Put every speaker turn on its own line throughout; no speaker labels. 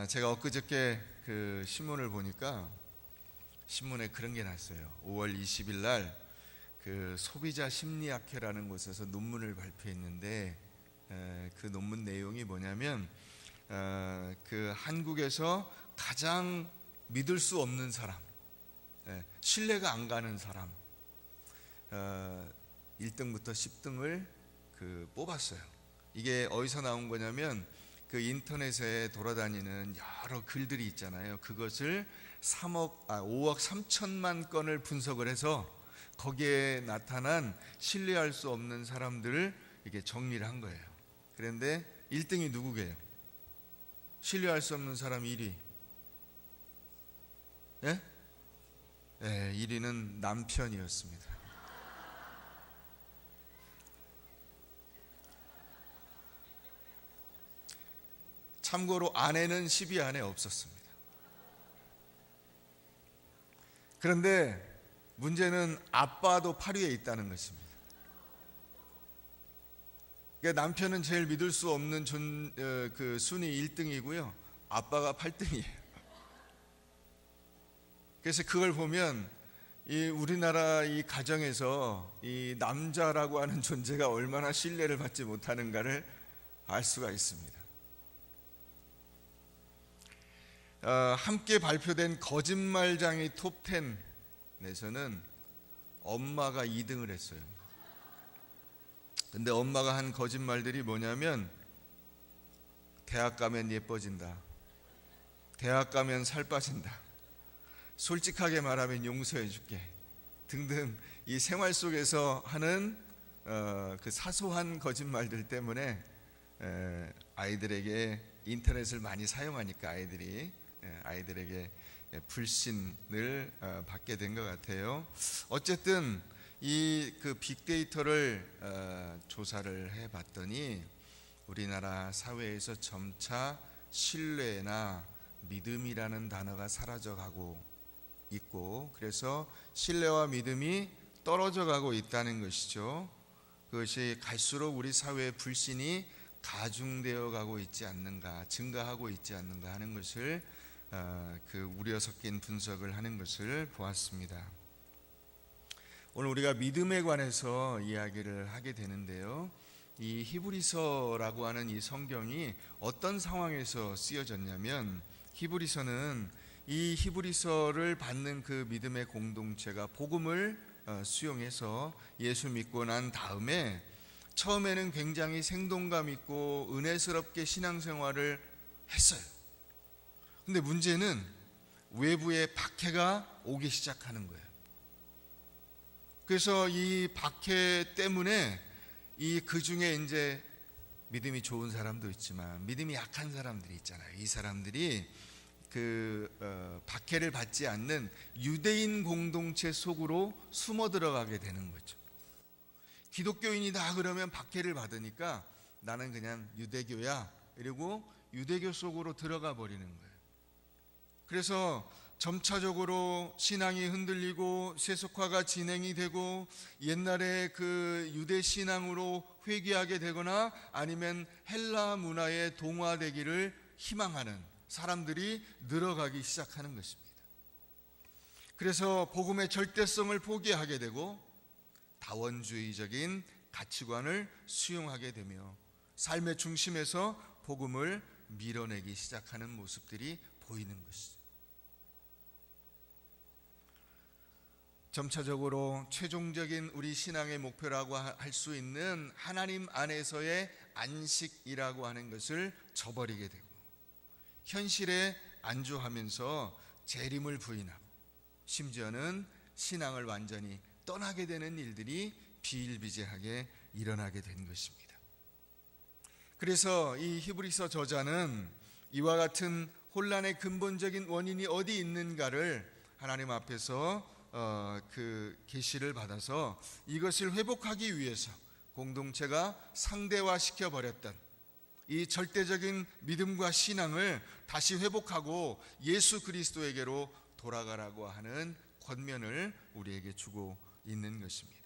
제가 엊그저께 그 신문을 보니까 신문에 그런 게 났어요. 5월 20일 날 그 소비자 심리학회라는 곳에서 논문을 발표했는데 그 논문 내용이 뭐냐면 그 한국에서 가장 믿을 수 없는 사람, 신뢰가 안 가는 사람 1등부터 10등을 뽑았어요. 이게 어디서 나온 거냐면 그 인터넷에 돌아다니는 여러 글들이 있잖아요. 그것을 5억 3천만 건을 분석을 해서 거기에 나타난 신뢰할 수 없는 사람들을 이렇게 정리를 한 거예요. 그런데 1등이 누구게요? 신뢰할 수 없는 사람 1위. 예? 네, 1위는 남편이었습니다. 참고로 아내는 10위 안에 없었습니다. 그런데 문제는 아빠도 8위에 있다는 것입니다. 그러니까 남편은 제일 믿을 수 없는 그 순위 1등이고요. 아빠가 8등이에요. 그래서 그걸 보면 이 우리나라 이 가정에서 이 남자라고 하는 존재가 얼마나 신뢰를 받지 못하는가를 알 수가 있습니다. 함께 발표된 거짓말장이 톱10에서는 엄마가 2등을 했어요. 근데 엄마가 한 거짓말들이 뭐냐면 대학 가면 예뻐진다, 대학 가면 살 빠진다, 솔직하게 말하면 용서해 줄게 등등 이 생활 속에서 하는 그 사소한 거짓말들 때문에 아이들에게 인터넷을 많이 사용하니까 아이들에게 불신을 받게 된 것 같아요. 어쨌든 이 그 빅데이터를 조사를 해봤더니 우리나라 사회에서 점차 신뢰나 믿음이라는 단어가 사라져가고 있고, 그래서 신뢰와 믿음이 떨어져가고 있다는 것이죠. 그것이 갈수록 우리 사회의 불신이 가중되어 가고 있지 않는가, 증가하고 있지 않는가 하는 것을 그 우려 섞인 분석을 하는 것을 보았습니다. 오늘 우리가 믿음에 관해서 이야기를 하게 되는데요. 이 히브리서라고 하는 이 성경이 어떤 상황에서 쓰여졌냐면, 히브리서는 이 히브리서를 받는 그 믿음의 공동체가 복음을 수용해서 예수 믿고 난 다음에 처음에는 굉장히 생동감 있고 은혜스럽게 신앙생활을 했어요. 근데 문제는 외부의 박해가 오기 시작하는 거예요. 그래서 이 박해 때문에 그 중에 이제 믿음이 좋은 사람도 있지만 믿음이 약한 사람들이 있잖아요. 이 사람들이 박해를 받지 않는 유대인 공동체 속으로 숨어 들어가게 되는 거죠. 기독교인이다 그러면 박해를 받으니까 나는 그냥 유대교야, 이러고 유대교 속으로 들어가 버리는 거예요. 그래서 점차적으로 신앙이 흔들리고 세속화가 진행이 되고 옛날에 그 유대 신앙으로 회귀하게 되거나 아니면 헬라 문화에 동화되기를 희망하는 사람들이 늘어가기 시작하는 것입니다. 그래서 복음의 절대성을 포기하게 되고 다원주의적인 가치관을 수용하게 되며 삶의 중심에서 복음을 밀어내기 시작하는 모습들이 보이는 것이죠. 점차적으로 최종적인 우리 신앙의 목표라고 할 수 있는 하나님 안에서의 안식이라고 하는 것을 저버리게 되고 현실에 안주하면서 재림을 부인하고 심지어는 신앙을 완전히 떠나게 되는 일들이 비일비재하게 일어나게 된 것입니다. 그래서 이 히브리서 저자는 이와 같은 혼란의 근본적인 원인이 어디 있는가를 하나님 앞에서 그 계시를 받아서 이것을 회복하기 위해서 공동체가 상대화시켜 버렸던 이 절대적인 믿음과 신앙을 다시 회복하고 예수 그리스도에게로 돌아가라고 하는 권면을 우리에게 주고 있는 것입니다.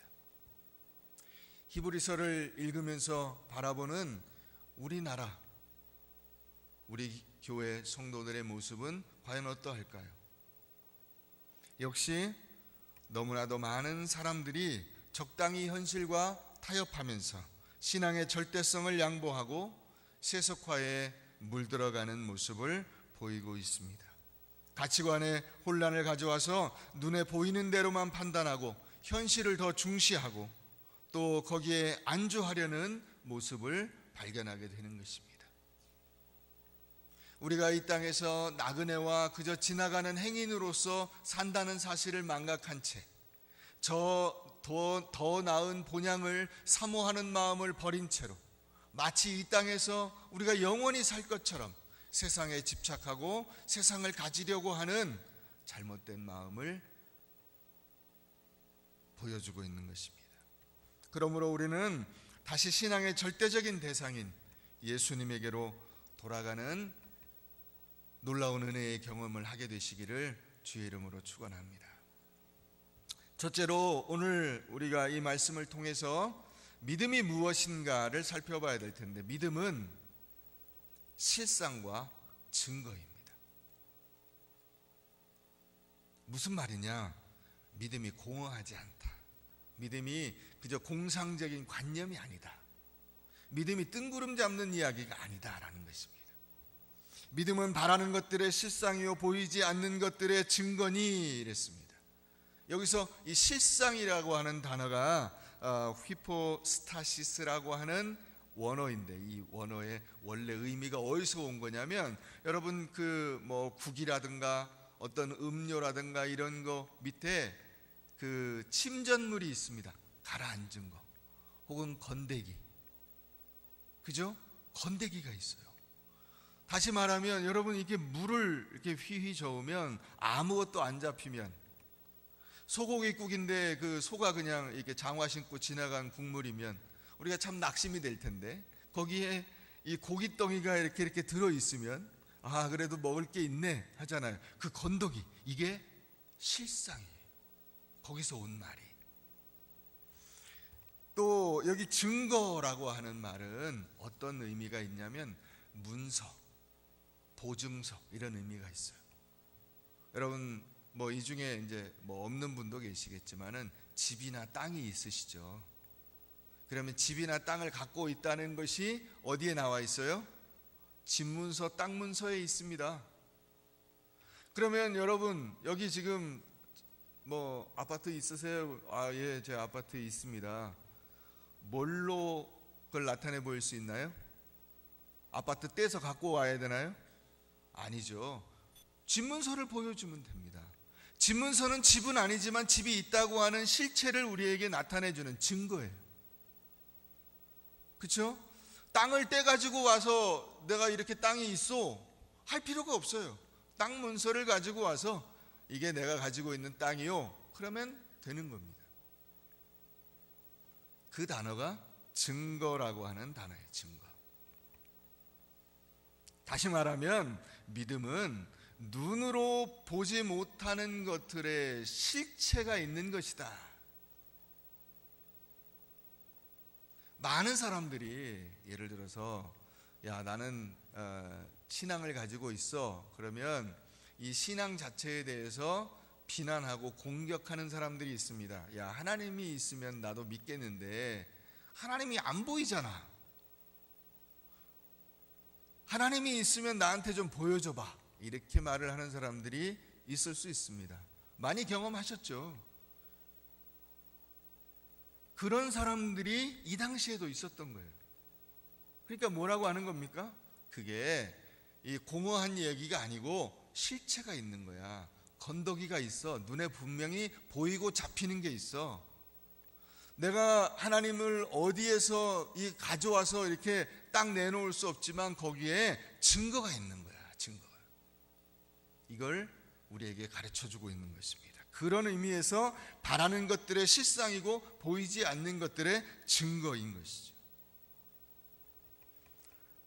히브리서를 읽으면서 바라보는 우리나라, 우리 교회 성도들의 모습은 과연 어떠할까요? 역시 너무나도 많은 사람들이 적당히 현실과 타협하면서 신앙의 절대성을 양보하고 세속화에 물들어가는 모습을 보이고 있습니다. 가치관에 혼란을 가져와서 눈에 보이는 대로만 판단하고 현실을 더 중시하고 또 거기에 안주하려는 모습을 발견하게 되는 것입니다. 우리가 이 땅에서 나그네와 그저 지나가는 행인으로서 산다는 사실을 망각한 채 더 나은 본향을 사모하는 마음을 버린 채로 마치 이 땅에서 우리가 영원히 살 것처럼 세상에 집착하고 세상을 가지려고 하는 잘못된 마음을 보여주고 있는 것입니다. 그러므로 우리는 다시 신앙의 절대적인 대상인 예수님에게로 돌아가는 놀라운 은혜의 경험을 하게 되시기를 주의 이름으로 축원합니다. 첫째로 오늘 우리가 이 말씀을 통해서 믿음이 무엇인가를 살펴봐야 될 텐데, 믿음은 실상과 증거입니다. 무슨 말이냐? 믿음이 공허하지 않다. 믿음이 그저 공상적인 관념이 아니다. 믿음이 뜬구름 잡는 이야기가 아니다라는 것입니다. 믿음은 바라는 것들의 실상이요 보이지 않는 것들의 증거니 이랬습니다. 여기서 이 실상이라고 하는 단어가 휘포스타시스라고 하는 원어인데, 이 원어의 원래 의미가 어디서 온 거냐면, 여러분 국이라든가 어떤 음료라든가 이런 거 밑에 그 침전물이 있습니다. 가라앉은 거 혹은 건더기, 그죠? 건더기가 있어요. 다시 말하면 여러분, 이렇게 물을 이렇게 휘휘 저으면 아무것도 안 잡히면, 소고기국인데 그 소가 그냥 이렇게 장화 신고 지나간 국물이면 우리가 참 낙심이 될 텐데, 거기에 이 고깃덩이가 이렇게 들어 있으면 아, 그래도 먹을 게 있네 하잖아요. 그 건더기, 이게 실상이에요. 거기서 온 말이. 또 여기 증거라고 하는 말은 어떤 의미가 있냐면 문서, 보증서 이런 의미가 있어요. 여러분 이 중에 이제 없는 분도 계시겠지만은 집이나 땅이 있으시죠. 그러면 집이나 땅을 갖고 있다는 것이 어디에 나와 있어요? 집문서, 땅문서에 있습니다. 그러면 여러분 여기 지금 아파트 있으세요? 아, 예, 제 아파트에 있습니다. 뭘로 그걸 나타내 보일 수 있나요? 아파트 떼서 갖고 와야 되나요? 아니죠. 집문서를 보여주면 됩니다. 집문서는 집은 아니지만 집이 있다고 하는 실체를 우리에게 나타내주는 증거예요. 그렇죠? 땅을 떼가지고 와서 내가 이렇게 땅이 있어 할 필요가 없어요. 땅 문서를 가지고 와서 이게 내가 가지고 있는 땅이요, 그러면 되는 겁니다. 그 단어가 증거라고 하는 단어예요. 증거. 다시 말하면 믿음은 눈으로 보지 못하는 것들의 실체가 있는 것이다. 많은 사람들이 예를 들어서 나는 신앙을 가지고 있어. 그러면 이 신앙 자체에 대해서 비난하고 공격하는 사람들이 있습니다. 야, 하나님이 있으면 나도 믿겠는데 하나님이 안 보이잖아. 하나님이 있으면 나한테 좀 보여줘봐. 이렇게 말을 하는 사람들이 있을 수 있습니다. 많이 경험하셨죠? 그런 사람들이 이 당시에도 있었던 거예요. 그러니까 뭐라고 하는 겁니까? 그게 이 공허한 얘기가 아니고 실체가 있는 거야. 건더기가 있어. 눈에 분명히 보이고 잡히는 게 있어. 내가 하나님을 어디에서 가져와서 이렇게 딱 내놓을 수 없지만 거기에 증거가 있는 거야. 증거가. 이걸 우리에게 가르쳐주고 있는 것입니다. 그런 의미에서 바라는 것들의 실상이고 보이지 않는 것들의 증거인 것이죠.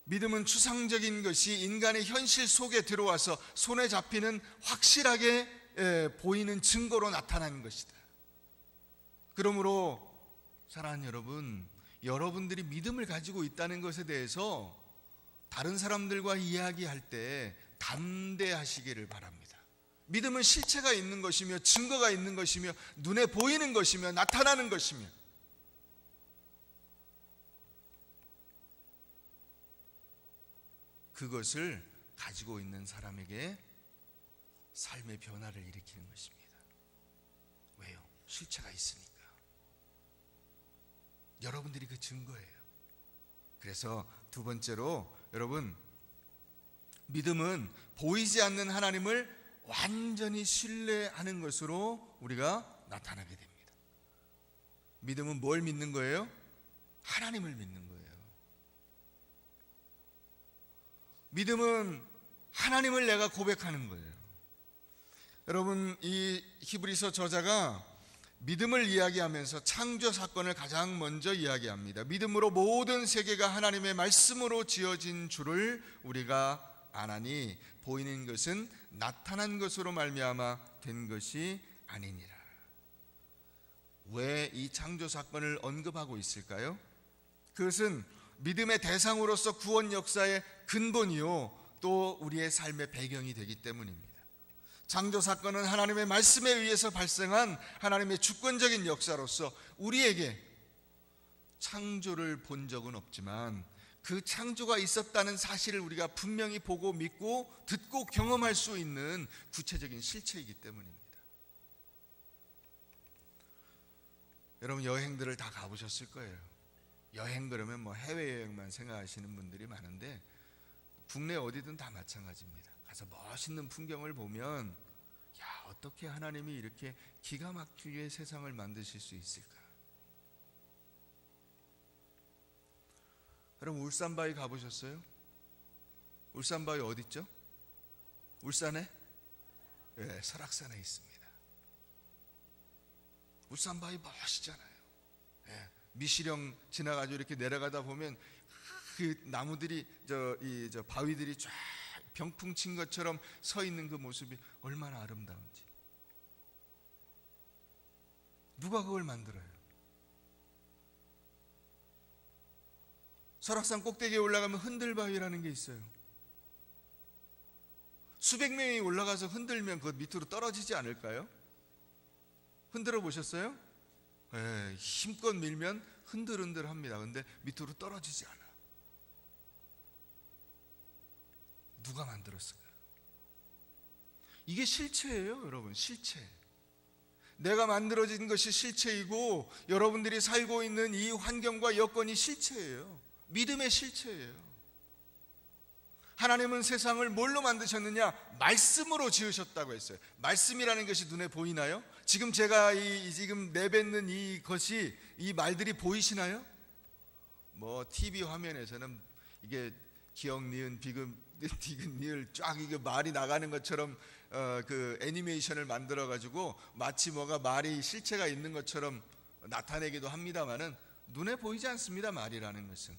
믿음은 추상적인 것이 인간의 현실 속에 들어와서 손에 잡히는 확실하게 보이는 증거로 나타나는 것이다. 그러므로 사랑하는 여러분, 여러분들이 믿음을 가지고 있다는 것에 대해서 다른 사람들과 이야기할 때 담대하시기를 바랍니다. 믿음은 실체가 있는 것이며 증거가 있는 것이며 눈에 보이는 것이며 나타나는 것이며 그것을 가지고 있는 사람에게 삶의 변화를 일으키는 것입니다. 왜요? 실체가 있으니까. 여러분들이 그 증거예요. 그래서 두 번째로 여러분, 믿음은 보이지 않는 하나님을 완전히 신뢰하는 것으로 우리가 나타나게 됩니다. 믿음은 뭘 믿는 거예요? 하나님을 믿는 거예요. 믿음은 하나님을 내가 고백하는 거예요. 여러분, 이 히브리서 저자가 믿음을 이야기하면서 창조 사건을 가장 먼저 이야기합니다. 믿음으로 모든 세계가 하나님의 말씀으로 지어진 줄을 우리가 아나니 보이는 것은 나타난 것으로 말미암아 된 것이 아니니라. 왜 이 창조 사건을 언급하고 있을까요? 그것은 믿음의 대상으로서 구원 역사의 근본이요 또 우리의 삶의 배경이 되기 때문입니다. 창조 사건은 하나님의 말씀에 의해서 발생한 하나님의 주권적인 역사로서 우리에게 창조를 본 적은 없지만 그 창조가 있었다는 사실을 우리가 분명히 보고 믿고 듣고 경험할 수 있는 구체적인 실체이기 때문입니다. 여러분, 여행들을 다 가보셨을 거예요. 여행 그러면 뭐 해외여행만 생각하시는 분들이 많은데 국내 어디든 다 마찬가지입니다. 가서 멋있는 풍경을 보면 야, 어떻게 하나님이 이렇게 기가 막히게 세상을 만드실 수 있을까? 여러분, 울산바위 가보셨어요? 울산바위 어디 있죠? 울산에? 네, 설악산에 있습니다. 울산바위 멋있잖아요. 네, 미시령 지나가지고 이렇게 내려가다 보면 그 나무들이 저 바위들이 쫙 병풍 친 것처럼 서 있는 그 모습이 얼마나 아름다운지. 누가 그걸 만들어요? 설악산 꼭대기에 올라가면 흔들바위라는 게 있어요. 수백 명이 올라가서 흔들면 그 밑으로 떨어지지 않을까요? 흔들어 보셨어요? 네, 힘껏 밀면 흔들흔들합니다. 근데 밑으로 떨어지지 않아. 누가 만들었을까요? 이게 실체예요, 여러분. 실체. 내가 만들어진 것이 실체이고 여러분들이 살고 있는 이 환경과 여건이 실체예요. 믿음의 실체예요. 하나님은 세상을 뭘로 만드셨느냐? 말씀으로 지으셨다고 했어요. 말씀이라는 것이 눈에 보이나요? 지금 제가 지금 내뱉는 이것이, 이 말들이 보이시나요? 뭐 TV 화면에서는 이게 기억, 니은, 비금, 디귿, 니을 쫙 이게 말이 나가는 것처럼 그 애니메이션을 만들어 가지고 마치 뭐가 말이 실체가 있는 것처럼 나타내기도 합니다만은 눈에 보이지 않습니다. 말이라는 것은.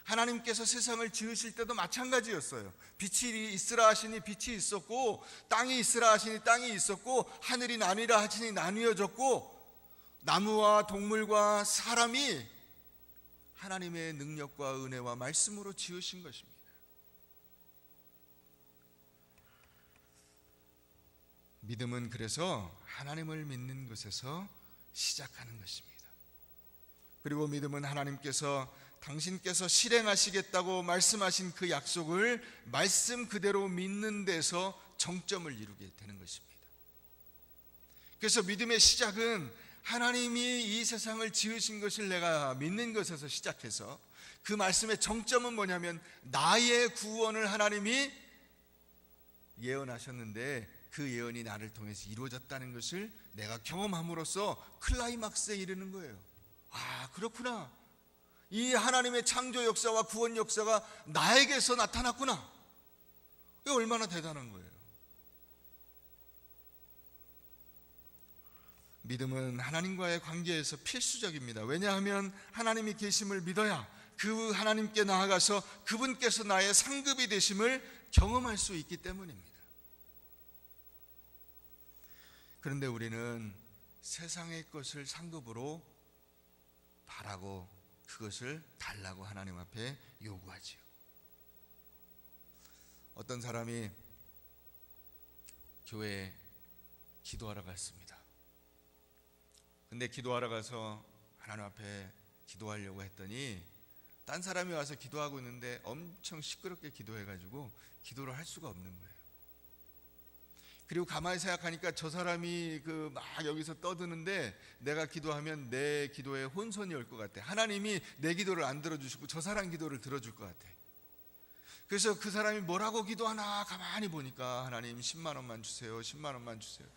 하나님께서 세상을 지으실 때도 마찬가지였어요. 빛이 있으라 하시니 빛이 있었고, 땅이 있으라 하시니 땅이 있었고, 하늘이 나뉘라 하시니 나뉘어졌고, 나무와 동물과 사람이 하나님의 능력과 은혜와 말씀으로 지으신 것입니다. 믿음은 그래서 하나님을 믿는 것에서 시작하는 것입니다. 그리고 믿음은 하나님께서 당신께서 실행하시겠다고 말씀하신 그 약속을 말씀 그대로 믿는 데서 정점을 이루게 되는 것입니다. 그래서 믿음의 시작은 하나님이 이 세상을 지으신 것을 내가 믿는 것에서 시작해서 그 말씀의 정점은 뭐냐면 나의 구원을 하나님이 예언하셨는데 그 예언이 나를 통해서 이루어졌다는 것을 내가 경험함으로써 클라이막스에 이르는 거예요. 아, 그렇구나. 이 하나님의 창조 역사와 구원 역사가 나에게서 나타났구나. 이게 얼마나 대단한 거예요. 믿음은 하나님과의 관계에서 필수적입니다. 왜냐하면 하나님이 계심을 믿어야 그 하나님께 나아가서 그분께서 나의 상급이 되심을 경험할 수 있기 때문입니다. 그런데 우리는 세상의 것을 상급으로 바라고 그것을 달라고 하나님 앞에 요구하지요. 어떤 사람이 교회에 기도하러 갔습니다. 근데 기도하러 가서 하나님 앞에 기도하려고 했더니 딴 사람이 와서 기도하고 있는데 엄청 시끄럽게 기도해가지고 기도를 할 수가 없는 거예요. 그리고 가만히 생각하니까 저 사람이 막 여기서 떠드는데 내가 기도하면 내 기도에 혼선이 올 것 같아. 하나님이 내 기도를 안 들어주시고 저 사람 기도를 들어줄 것 같아. 그래서 그 사람이 뭐라고 기도하나 가만히 보니까 하나님 10만 원만 주세요. 10만 원만 주세요.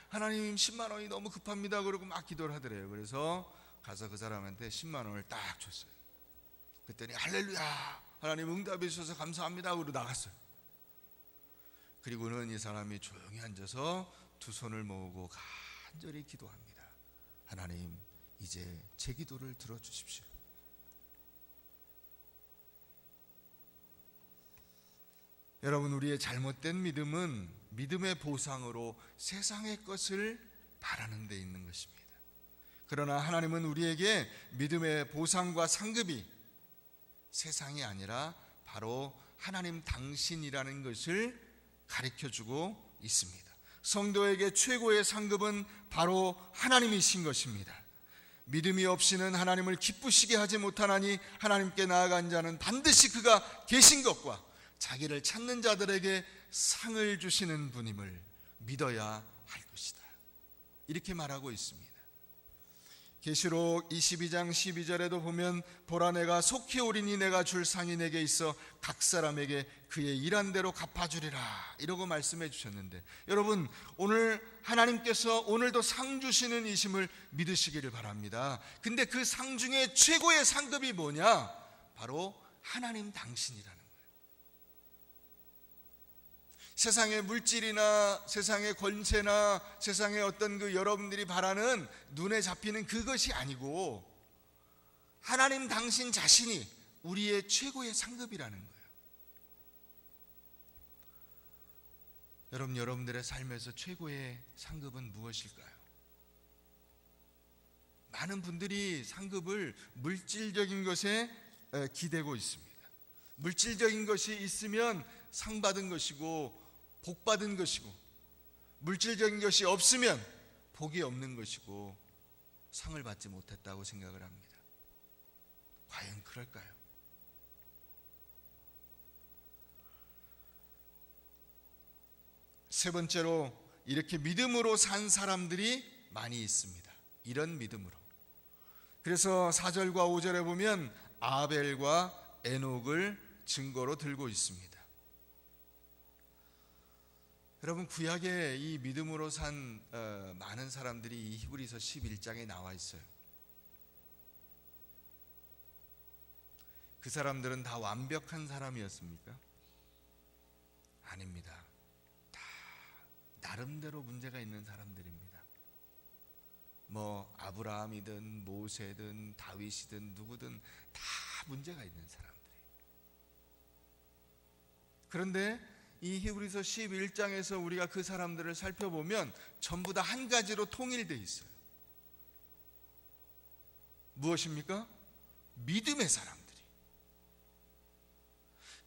하나님 10만 원이 너무 급합니다. 그러고 막 기도를 하더래요. 그래서 가서 그 사람한테 10만 원을 딱 줬어요. 그랬더니 할렐루야, 하나님 응답해 주셔서 감사합니다. 그러고 나갔어요. 그리고는 이 사람이 조용히 앉아서 두 손을 모으고 간절히 기도합니다. 하나님, 이제 제 기도를 들어주십시오. 여러분, 우리의 잘못된 믿음은 믿음의 보상으로 세상의 것을 바라는 데 있는 것입니다. 그러나 하나님은 우리에게 믿음의 보상과 상급이 세상이 아니라 바로 하나님 당신이라는 것을 가르쳐주고 있습니다. 성도에게 최고의 상급은 바로 하나님이신 것입니다. 믿음이 없이는 하나님을 기쁘시게 하지 못하나니 하나님께 나아간 자는 반드시 그가 계신 것과 자기를 찾는 자들에게 상을 주시는 분임을 믿어야 할 것이다. 이렇게 말하고 있습니다. 계시록 22장 12절에도 보면 보라, 내가 속히 오리니 내가 줄 상이 내게 있어 각 사람에게 그의 일한 대로 갚아주리라, 이러고 말씀해 주셨는데, 여러분, 오늘 하나님께서 오늘도 상 주시는 이심을 믿으시기를 바랍니다. 근데 그 상 중에 최고의 상급이 뭐냐? 바로 하나님 당신이라는 거예요. 세상의 물질이나 세상의 권세나 세상의 어떤 여러분들이 바라는 눈에 잡히는 그것이 아니고 하나님 당신 자신이 우리의 최고의 상급이라는 거예요. 여러분, 여러분들의 삶에서 최고의 상급은 무엇일까요? 많은 분들이 상급을 물질적인 것에 기대고 있습니다. 물질적인 것이 있으면 상 받은 것이고 복 받은 것이고, 물질적인 것이 없으면 복이 없는 것이고 상을 받지 못했다고 생각을 합니다. 과연 그럴까요? 세 번째로, 이렇게 믿음으로 산 사람들이 많이 있습니다. 이런 믿음으로. 그래서 4절과 5절에 보면 아벨과 에녹을 증거로 들고 있습니다. 여러분, 구약에 이 믿음으로 산 많은 사람들이 이 히브리서 11장에 나와 있어요. 그 사람들은 다 완벽한 사람이었습니까? 아닙니다. 다 나름대로 문제가 있는 사람들입니다. 뭐 아브라함이든 모세든 다윗이든 누구든 다 문제가 있는 사람들이에요. 그런데 이 히브리서 11장에서 우리가 그 사람들을 살펴보면 전부 다 한 가지로 통일되어 있어요. 무엇입니까? 믿음의 사람들이.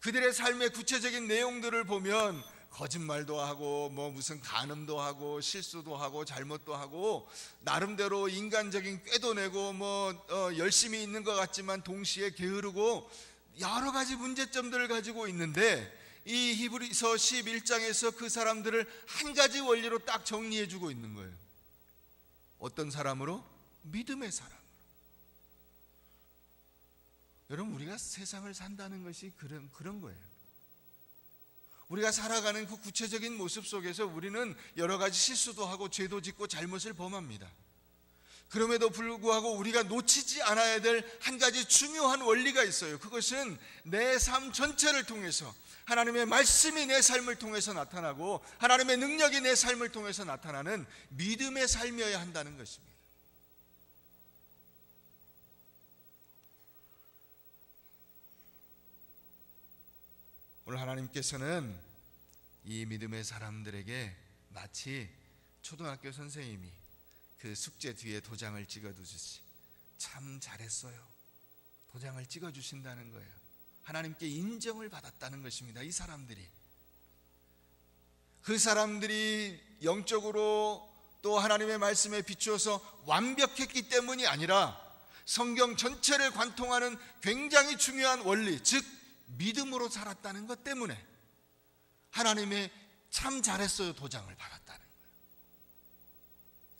그들의 삶의 구체적인 내용들을 보면 거짓말도 하고 무슨 간음도 하고 실수도 하고 잘못도 하고 나름대로 인간적인 꾀도 내고 열심히 있는 것 같지만 동시에 게으르고 여러 가지 문제점들을 가지고 있는데, 이 히브리서 11장에서 그 사람들을 한 가지 원리로 딱 정리해주고 있는 거예요. 어떤 사람으로? 믿음의 사람으로. 여러분, 우리가 세상을 산다는 것이 그런 거예요. 우리가 살아가는 그 구체적인 모습 속에서 우리는 여러 가지 실수도 하고 죄도 짓고 잘못을 범합니다. 그럼에도 불구하고 우리가 놓치지 않아야 될 한 가지 중요한 원리가 있어요. 그것은 내 삶 전체를 통해서 하나님의 말씀이 내 삶을 통해서 나타나고 하나님의 능력이 내 삶을 통해서 나타나는 믿음의 삶이어야 한다는 것입니다. 오늘 하나님께서는 이 믿음의 사람들에게 마치 초등학교 선생님이 그 숙제 뒤에 도장을 찍어두듯이 참 잘했어요, 도장을 찍어주신다는 거예요. 하나님께 인정을 받았다는 것입니다. 이 사람들이 그 사람들이 영적으로 또 하나님의 말씀에 비추어서 완벽했기 때문이 아니라 성경 전체를 관통하는 굉장히 중요한 원리, 즉 믿음으로 살았다는 것 때문에 하나님의 참 잘했어요 도장을 받았다는 거예요.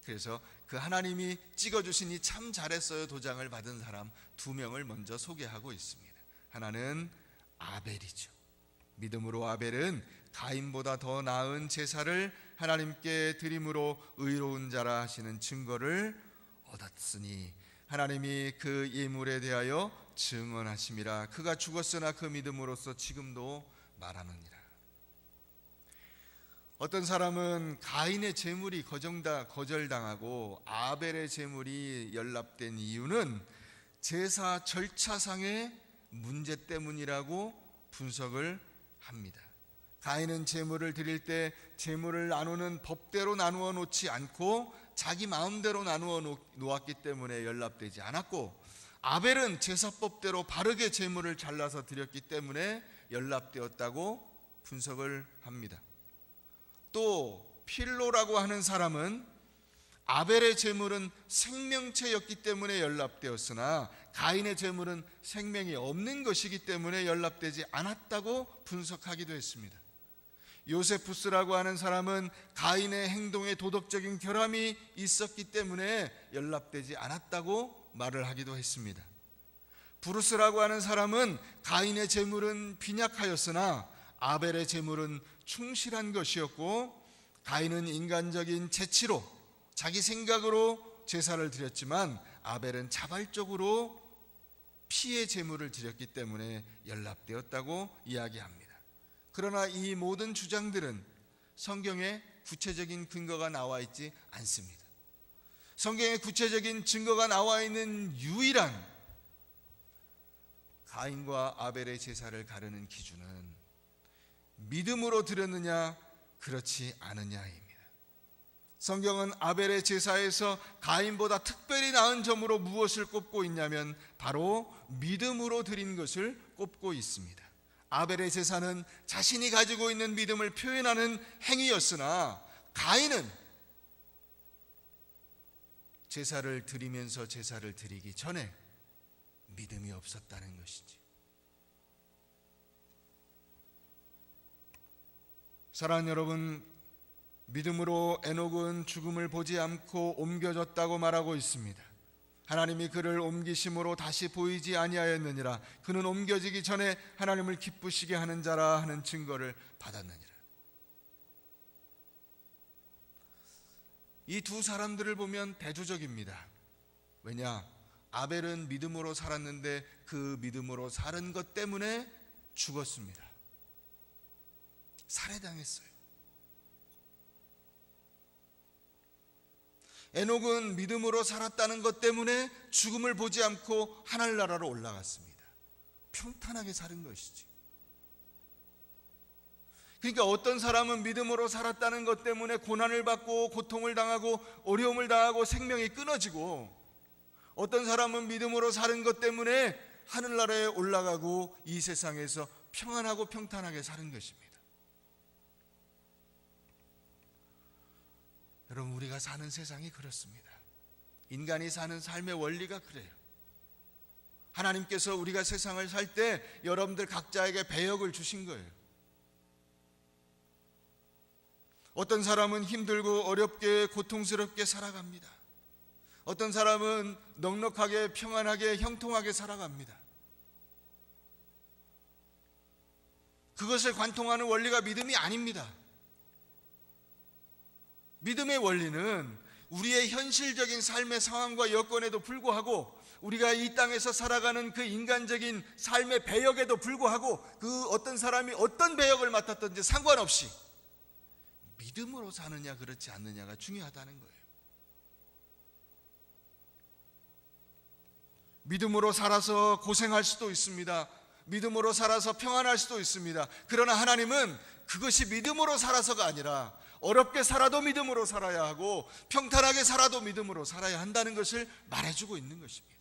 그래서 그 하나님이 찍어주신 이 참 잘했어요 도장을 받은 사람 2명을 먼저 소개하고 있습니다. 하나는 아벨이죠. 믿음으로 아벨은 가인보다 더 나은 제사를 하나님께 드림으로 의로운 자라 하시는 증거를 얻었으니 하나님이 그 예물에 대하여 증언하심이라. 그가 죽었으나 그 믿음으로써 지금도 말하느니라. 어떤 사람은 가인의 제물이 거절당하고 아벨의 제물이 연락된 이유는 제사 절차상의 문제 때문이라고 분석을 합니다. 가인은 제물을 드릴 때 제물을 나누는 법대로 나누어 놓지 않고 자기 마음대로 나누어 놓았기 때문에 연락되지 않았고, 아벨은 제사법대로 바르게 제물을 잘라서 드렸기 때문에 연락되었다고 분석을 합니다. 또 필로라고 하는 사람은 아벨의 제물은 생명체였기 때문에 연락되었으나 가인의 제물은 생명이 없는 것이기 때문에 연락되지 않았다고 분석하기도 했습니다. 요세푸스라고 하는 사람은 가인의 행동에 도덕적인 결함이 있었기 때문에 연락되지 않았다고 말을 하기도 했습니다. 부르스라고 하는 사람은 가인의 제물은 빈약하였으나 아벨의 제물은 충실한 것이었고, 가인은 인간적인 재치로 자기 생각으로 제사를 드렸지만 아벨은 자발적으로 피의 제물을 드렸기 때문에 연락되었다고 이야기합니다. 그러나 이 모든 주장들은 성경에 구체적인 근거가 나와 있지 않습니다. 성경에 구체적인 증거가 나와 있는 유일한 가인과 아벨의 제사를 가르는 기준은 믿음으로 드렸느냐 그렇지 않느냐입니다. 성경은 아벨의 제사에서 가인보다 특별히 나은 점으로 무엇을 꼽고 있냐면 바로 믿음으로 드린 것을 꼽고 있습니다. 아벨의 제사는 자신이 가지고 있는 믿음을 표현하는 행위였으나 가인은 제사를 드리면서 제사를 드리기 전에 믿음이 없었다는 것이지. 사랑하는 여러분, 믿음으로 에녹은 죽음을 보지 않고 옮겨졌다고 말하고 있습니다. 하나님이 그를 옮기심으로 다시 보이지 아니하였느니라. 그는 옮겨지기 전에 하나님을 기쁘시게 하는 자라 하는 증거를 받았느니라. 이 두 사람들을 보면 대조적입니다. 왜냐? 아벨은 믿음으로 살았는데 그 믿음으로 사는 것 때문에 죽었습니다. 살해당했어요. 에녹은 믿음으로 살았다는 것 때문에 죽음을 보지 않고 하늘나라로 올라갔습니다. 평탄하게 사는 것이지. 그러니까 어떤 사람은 믿음으로 살았다는 것 때문에 고난을 받고 고통을 당하고 어려움을 당하고 생명이 끊어지고, 어떤 사람은 믿음으로 사는 것 때문에 하늘나라에 올라가고 이 세상에서 평안하고 평탄하게 사는 것입니다. 여러분, 우리가 사는 세상이 그렇습니다. 인간이 사는 삶의 원리가 그래요. 하나님께서 우리가 세상을 살 때 여러분들 각자에게 배역을 주신 거예요. 어떤 사람은 힘들고 어렵게 고통스럽게 살아갑니다. 어떤 사람은 넉넉하게 평안하게 형통하게 살아갑니다. 그것을 관통하는 원리가 믿음이 아닙니다. 믿음의 원리는 우리의 현실적인 삶의 상황과 여건에도 불구하고, 우리가 이 땅에서 살아가는 그 인간적인 삶의 배역에도 불구하고, 그 어떤 사람이 어떤 배역을 맡았든지 상관없이 믿음으로 사느냐 그렇지 않느냐가 중요하다는 거예요. 믿음으로 살아서 고생할 수도 있습니다. 믿음으로 살아서 평안할 수도 있습니다. 그러나 하나님은 그것이 믿음으로 살아서가 아니라 어렵게 살아도 믿음으로 살아야 하고 평탄하게 살아도 믿음으로 살아야 한다는 것을 말해주고 있는 것입니다.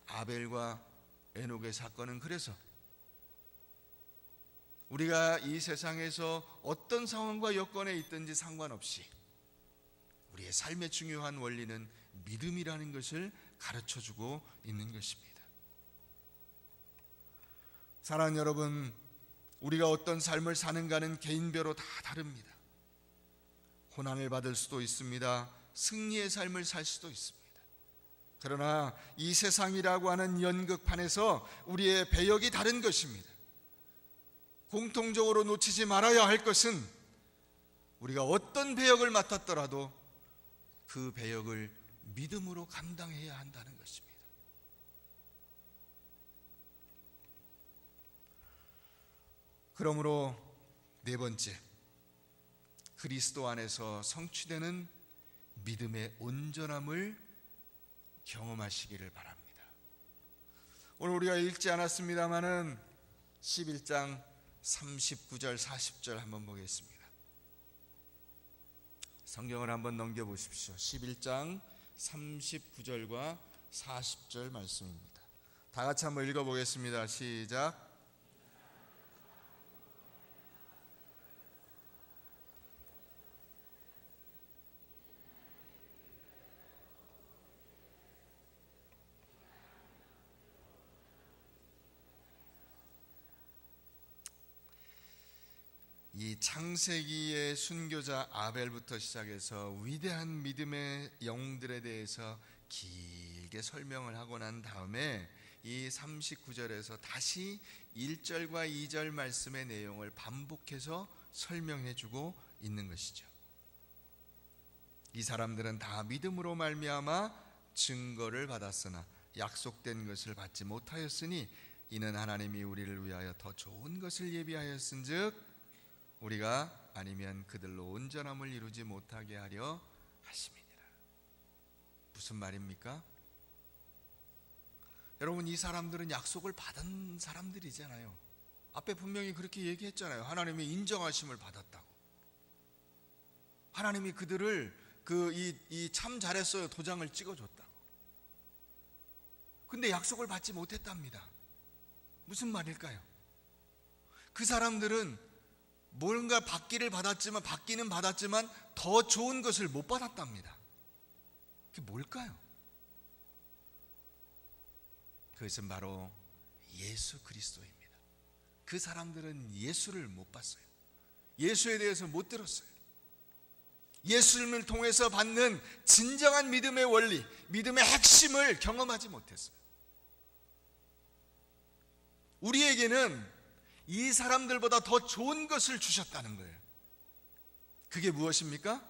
아벨과 에녹의 사건은 그래서 우리가 이 세상에서 어떤 상황과 여건에 있든지 상관없이 우리의 삶의 중요한 원리는 믿음이라는 것을 가르쳐주고 있는 것입니다. 사랑하는 여러분, 우리가 어떤 삶을 사는가는 개인별로 다 다릅니다. 고난을 받을 수도 있습니다. 승리의 삶을 살 수도 있습니다. 그러나 이 세상이라고 하는 연극판에서 우리의 배역이 다른 것입니다. 공통적으로 놓치지 말아야 할 것은 우리가 어떤 배역을 맡았더라도 그 배역을 믿음으로 감당해야 한다는 것입니다. 그러므로 네 번째, 그리스도 안에서 성취되는 믿음의 온전함을 경험하시기를 바랍니다. 오늘 우리가 읽지 않았습니다마는 11장 39절 40절 한번 보겠습니다. 성경을 한번 넘겨보십시오. 11장 39절과 40절 말씀입니다. 다 같이 한번 읽어보겠습니다. 시작. 이 창세기의 순교자 아벨부터 시작해서 위대한 믿음의 영웅들에 대해서 길게 설명을 하고 난 다음에 이 39절에서 다시 1절과 2절 말씀의 내용을 반복해서 설명해 주고 있는 것이죠. 이 사람들은 다 믿음으로 말미암아 증거를 받았으나 약속된 것을 받지 못하였으니 이는 하나님이 우리를 위하여 더 좋은 것을 예비하였은즉 우리가 아니면 그들로 온전함을 이루지 못하게 하려 하심이니라. 무슨 말입니까? 여러분, 이 사람들은 약속을 받은 사람들이잖아요. 앞에 분명히 그렇게 얘기했잖아요. 하나님의 인정하심을 받았다고. 하나님이 그들을 참 잘했어요 도장을 찍어줬다고. 근데 약속을 받지 못했답니다. 무슨 말일까요? 그 사람들은 뭔가 받기는 받았지만 더 좋은 것을 못 받았답니다. 그게 뭘까요? 그것은 바로 예수 그리스도입니다. 그 사람들은 예수를 못 봤어요. 예수에 대해서 못 들었어요. 예수님을 통해서 받는 진정한 믿음의 원리, 믿음의 핵심을 경험하지 못했어요. 우리에게는 이 사람들보다 더 좋은 것을 주셨다는 거예요. 그게 무엇입니까?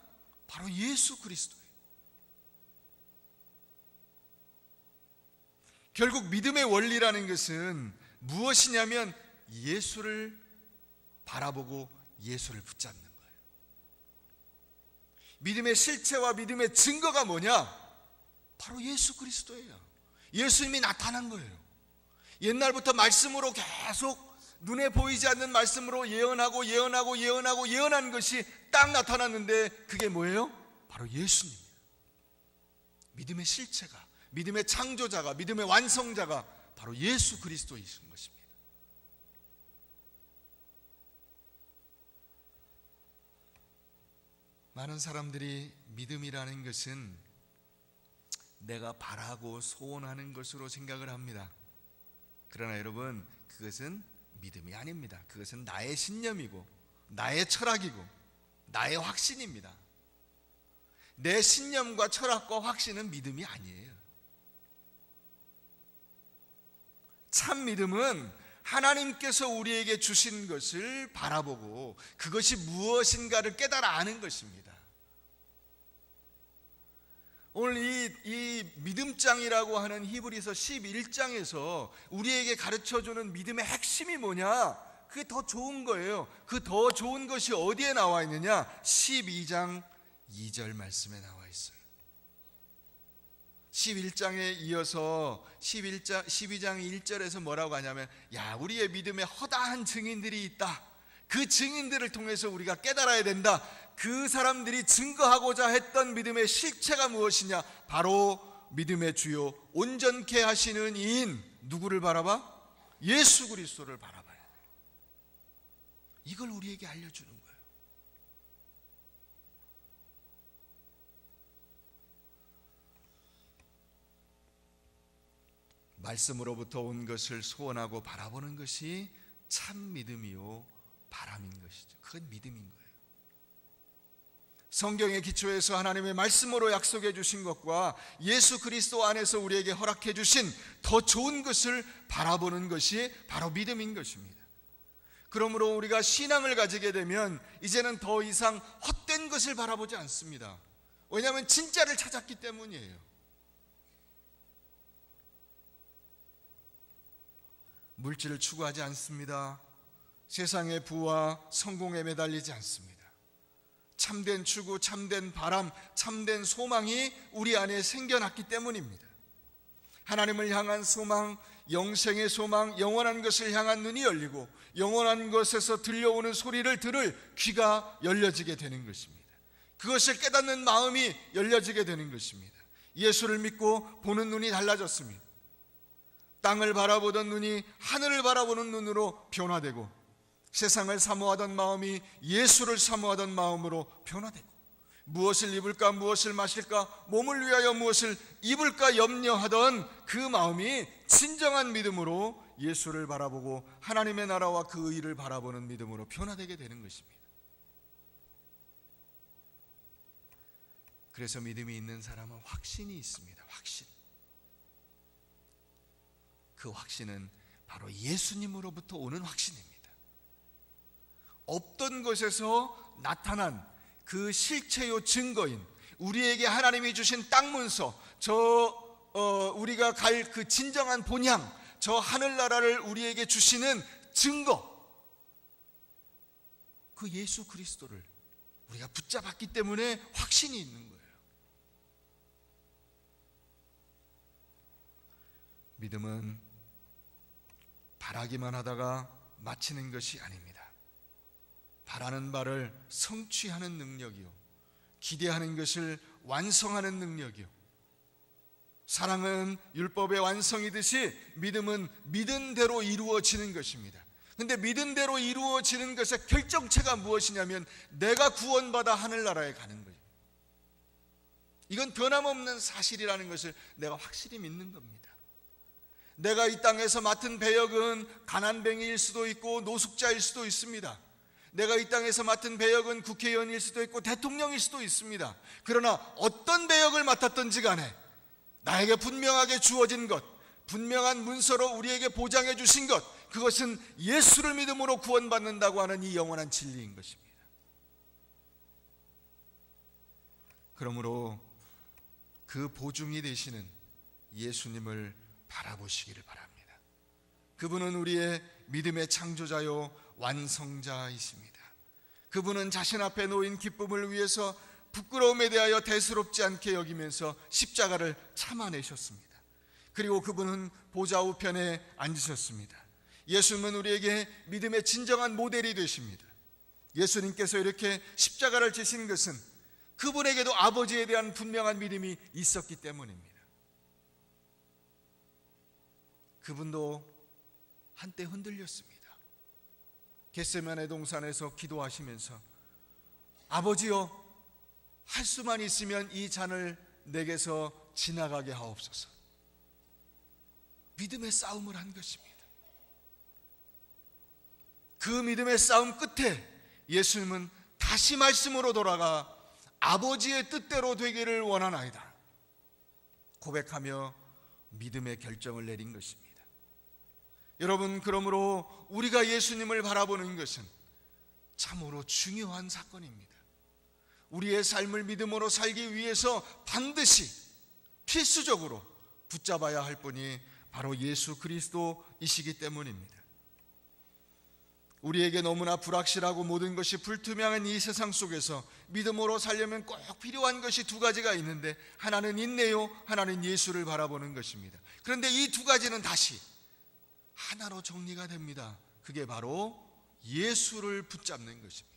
바로 예수 그리스도예요. 결국 믿음의 원리라는 것은 무엇이냐면 예수를 바라보고 예수를 붙잡는 거예요. 믿음의 실체와 믿음의 증거가 뭐냐? 바로 예수 그리스도예요. 예수님이 나타난 거예요. 옛날부터 말씀으로 계속 눈에 보이지 않는 말씀으로 예언한 것이 딱 나타났는데 그게 뭐예요? 바로 예수님이에요. 믿음의 실체가, 믿음의 창조자가, 믿음의 완성자가 바로 예수 그리스도이신 것입니다. 많은 사람들이 믿음이라는 것은 내가 바라고 소원하는 것으로 생각을 합니다. 그러나 여러분, 그것은 믿음이 아닙니다. 그것은 나의 신념이고 나의 철학이고 나의 확신입니다. 내 신념과 철학과 확신은 믿음이 아니에요. 참 믿음은 하나님께서 우리에게 주신 것을 바라보고 그것이 무엇인가를 깨달아 아는 것입니다. 오늘 이 믿음장이라고 하는 히브리서 11장에서 우리에게 가르쳐주는 믿음의 핵심이 뭐냐? 그게 더 좋은 거예요. 그 더 좋은 것이 어디에 나와 있느냐? 12장 2절 말씀에 나와 있어요. 11장에 이어서 12장 1절에서 뭐라고 하냐면, 야, 우리의 믿음에 허다한 증인들이 있다. 그 증인들을 통해서 우리가 깨달아야 된다. 그 사람들이 증거하고자 했던 믿음의 실체가 무엇이냐? 바로 믿음의 주요 온전케 하시는 이인 누구를 바라봐? 예수 그리스도를 바라봐야 돼. 이걸 우리에게 알려주는 거예요. 말씀으로부터 온 것을 소원하고 바라보는 것이 참 믿음이요 바람인 것이죠. 그건 믿음인 거예요. 성경의 기초에서 하나님의 말씀으로 약속해 주신 것과 예수 그리스도 안에서 우리에게 허락해 주신 더 좋은 것을 바라보는 것이 바로 믿음인 것입니다. 그러므로 우리가 신앙을 가지게 되면 이제는 더 이상 헛된 것을 바라보지 않습니다. 왜냐하면 진짜를 찾았기 때문이에요. 물질을 추구하지 않습니다. 세상의 부와 성공에 매달리지 않습니다. 참된 추구, 참된 바람, 참된 소망이 우리 안에 생겨났기 때문입니다. 하나님을 향한 소망, 영생의 소망, 영원한 것을 향한 눈이 열리고 영원한 것에서 들려오는 소리를 들을 귀가 열려지게 되는 것입니다. 그것을 깨닫는 마음이 열려지게 되는 것입니다. 예수를 믿고 보는 눈이 달라졌습니다. 땅을 바라보던 눈이 하늘을 바라보는 눈으로 변화되고 세상을 사모하던 마음이 예수를 사모하던 마음으로 변화되고 무엇을 입을까 무엇을 마실까 몸을 위하여 무엇을 입을까 염려하던 그 마음이 진정한 믿음으로 예수를 바라보고 하나님의 나라와 그 의를 바라보는 믿음으로 변화되게 되는 것입니다. 그래서 믿음이 있는 사람은 확신이 있습니다. 확신. 그 확신은 바로 예수님으로부터 오는 확신입니다. 없던 것에서 나타난 그 실체요 증거인 우리에게 하나님이 주신 땅 문서, 우리가 갈 그 진정한 본향, 저 하늘나라를 우리에게 주시는 증거, 그 예수 그리스도를 우리가 붙잡았기 때문에 확신이 있는 거예요. 믿음은 바라기만 하다가 마치는 것이 아닙니다. 바라는 바를 성취하는 능력이요, 기대하는 것을 완성하는 능력이요, 사랑은 율법의 완성이듯이 믿음은 믿은 대로 이루어지는 것입니다. 그런데 믿은 대로 이루어지는 것의 결정체가 무엇이냐면 내가 구원받아 하늘나라에 가는 거예요. 이건 변함없는 사실이라는 것을 내가 확실히 믿는 겁니다. 내가 이 땅에서 맡은 배역은 가난뱅이일 수도 있고 노숙자일 수도 있습니다. 내가 이 땅에서 맡은 배역은 국회의원일 수도 있고 대통령일 수도 있습니다. 그러나 어떤 배역을 맡았든지 간에 나에게 분명하게 주어진 것, 분명한 문서로 우리에게 보장해 주신 것, 그것은 예수를 믿음으로 구원받는다고 하는 이 영원한 진리인 것입니다. 그러므로 그 보증이 되시는 예수님을 바라보시기를 바랍니다. 그분은 우리의 믿음의 창조자요 완성자이십니다. 그분은 자신 앞에 놓인 기쁨을 위해서 부끄러움에 대하여 대수롭지 않게 여기면서 십자가를 참아내셨습니다. 그리고 그분은 보좌 우편에 앉으셨습니다. 예수님은 우리에게 믿음의 진정한 모델이 되십니다. 예수님께서 이렇게 십자가를 지신 것은 그분에게도 아버지에 대한 분명한 믿음이 있었기 때문입니다. 그분도 한때 흔들렸습니다. 겟세마네 동산에서 기도하시면서 아버지여, 할 수만 있으면 이 잔을 내게서 지나가게 하옵소서. 믿음의 싸움을 한 것입니다. 그 믿음의 싸움 끝에 예수님은 다시 말씀으로 돌아가 아버지의 뜻대로 되기를 원하나이다 고백하며 믿음의 결정을 내린 것입니다. 여러분, 그러므로 우리가 예수님을 바라보는 것은 참으로 중요한 사건입니다. 우리의 삶을 믿음으로 살기 위해서 반드시 필수적으로 붙잡아야 할 분이 바로 예수 그리스도이시기 때문입니다. 우리에게 너무나 불확실하고 모든 것이 불투명한 이 세상 속에서 믿음으로 살려면 꼭 필요한 것이 두 가지가 있는데, 하나는 인내요, 하나는 예수를 바라보는 것입니다. 그런데 이 두 가지는 다시 하나로 정리가 됩니다. 그게 바로 예수를 붙잡는 것입니다.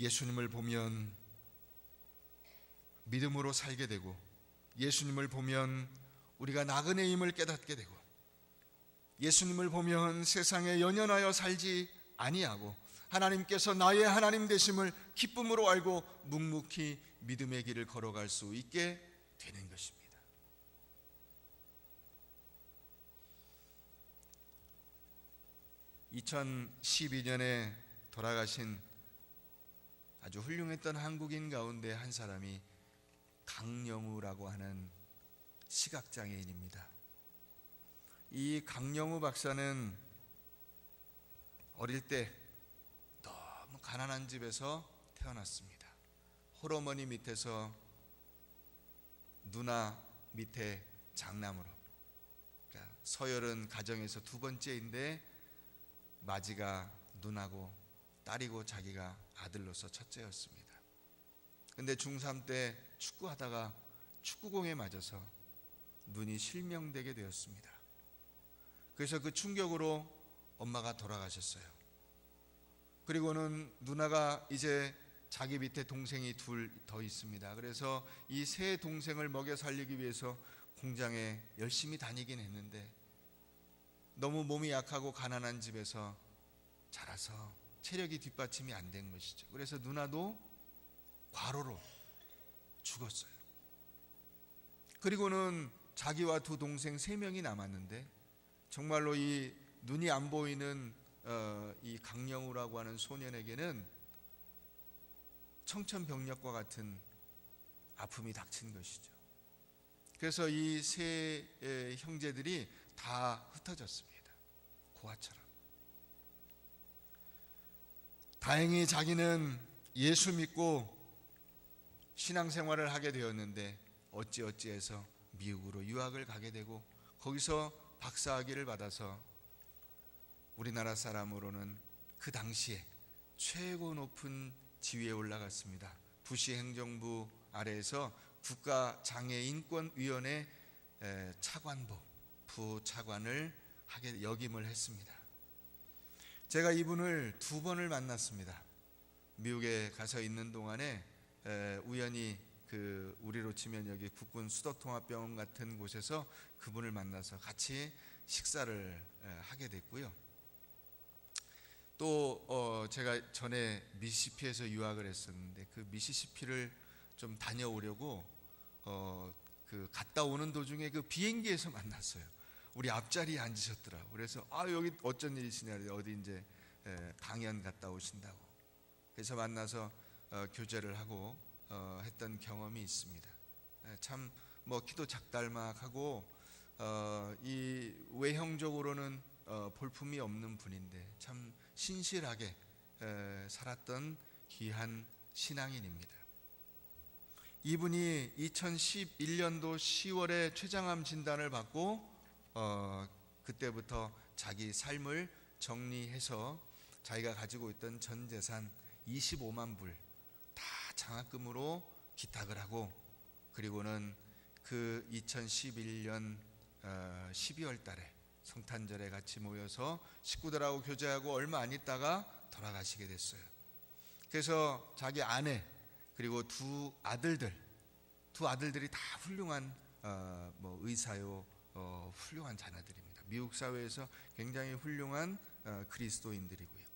예수님을 보면 믿음으로 살게 되고, 예수님을 보면 우리가 나그네임을 깨닫게 되고, 예수님을 보면 세상에 연연하여 살지 아니하고 하나님께서 나의 하나님 되심을 기쁨으로 알고 묵묵히 믿음의 길을 걸어갈 수 있게 되는 것입니다. 2012년에 돌아가신 아주 훌륭했던 한국인 가운데 한 사람이 강영우라고 하는 시각장애인입니다. 이 강영우 박사는 어릴 때 너무 가난한 집에서 태어났습니다. 홀어머니 밑에서 누나 밑에 장남으로, 그러니까 서열은 가정에서 두 번째인데 마지가 누나고 딸이고 자기가 아들로서 첫째였습니다. 근데 중3 때 축구하다가 축구공에 맞아서 눈이 실명되게 되었습니다. 그래서 그 충격으로 엄마가 돌아가셨어요. 그리고는 누나가 이제 자기 밑에 동생이 둘 더 있습니다. 그래서 이 세 동생을 먹여 살리기 위해서 공장에 열심히 다니긴 했는데 너무 몸이 약하고 가난한 집에서 자라서 체력이 뒷받침이 안 된 것이죠. 그래서 누나도 과로로 죽었어요. 그리고는 자기와 두 동생 3명이 남았는데 정말로 이 눈이 안 보이는 이 강영우라고 하는 소년에게는 청천벽력과 같은 아픔이 닥친 것이죠. 그래서 이 세 형제들이 다 흩어졌습니다. 고아처럼. 다행히 자기는 예수 믿고 신앙생활을 하게 되었는데 어찌어찌해서 미국으로 유학을 가게 되고 거기서 박사학위를 받아서 우리나라 사람으로는 그 당시에 최고 높은 지위에 올라갔습니다. 부시 행정부 아래에서 국가장애인권위원회 차관보 부차관을 하게 역임을 했습니다. 제가 이분을 2번을 만났습니다. 미국에 가서 있는 동안에 우연히 우리로 치면 여기 국군 수도통합병원 같은 곳에서 그분을 만나서 같이 식사를 하게 됐고요. 또 제가 전에 미시시피에서 유학을 했었는데 그 미시시피를 좀 다녀오려고 갔다 오는 도중에 그 비행기에서 만났어요. 우리 앞자리에 앉으셨더라고. 그래서 여기 어쩐 일이시냐, 어디 이제 강연 갔다 오신다고. 그래서 만나서 교제를 하고 했던 경험이 있습니다. 참 뭐 키도 작달막하고 이 외형적으로는 볼품이 없는 분인데 참 신실하게 살았던 귀한 신앙인입니다. 이분이 2011년도 10월에 췌장암 진단을 받고 그때부터 자기 삶을 정리해서 자기가 가지고 있던 전 재산 25만 불 다 장학금으로 기탁을 하고 그리고는 그 2011년 12월 달에 성탄절에 같이 모여서 식구들하고 교제하고 얼마 안 있다가 돌아가시게 됐어요. 그래서 자기 아내 그리고 두 아들들이 다 훌륭한 의사요 훌륭한 자녀들입니다. 미국 사회에서 굉장히 훌륭한 그리스도인들이고요.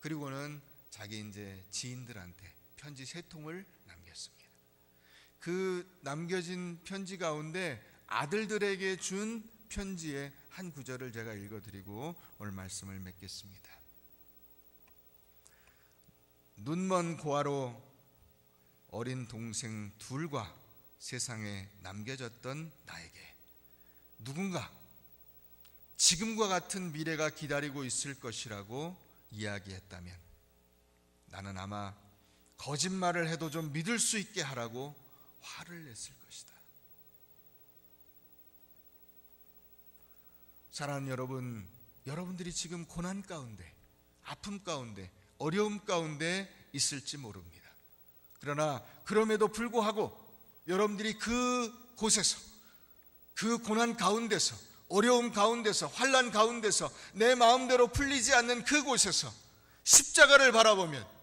그리고는 자기 이제 지인들한테 편지 3통을 남겼습니다. 그 남겨진 편지 가운데 아들들에게 준 편지의 한 구절을 제가 읽어드리고 오늘 말씀을 맺겠습니다. 눈먼 고아로 어린 동생 2과 세상에 남겨졌던 나에게 누군가 지금과 같은 미래가 기다리고 있을 것이라고 이야기했다면 나는 아마 거짓말을 해도 좀 믿을 수 있게 하라고 화를 냈을 것이다. 사랑하는 여러분, 여러분들이 지금 고난 가운데, 아픔 가운데, 어려움 가운데 있을지 모릅니다. 그러나 그럼에도 불구하고 여러분들이 그 곳에서, 그 고난 가운데서, 어려움 가운데서, 환난 가운데서 내 마음대로 풀리지 않는 그곳에서 십자가를 바라보면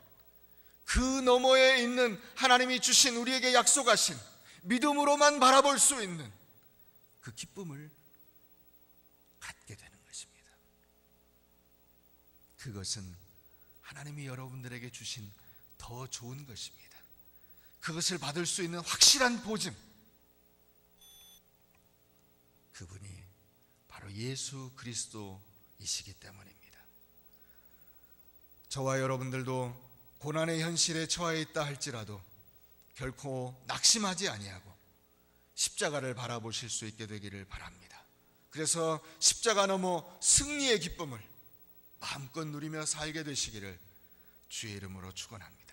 그 너머에 있는 하나님이 주신 우리에게 약속하신 믿음으로만 바라볼 수 있는 그 기쁨을 갖게 되는 것입니다. 그것은 하나님이 여러분들에게 주신 더 좋은 것입니다. 그것을 받을 수 있는 확실한 보증, 그분이 바로 예수 그리스도이시기 때문입니다. 저와 여러분들도 고난의 현실에 처해 있다 할지라도 결코 낙심하지 아니하고 십자가를 바라보실 수 있게 되기를 바랍니다. 그래서 십자가 너머 승리의 기쁨을 마음껏 누리며 살게 되시기를 주의 이름으로 축원합니다.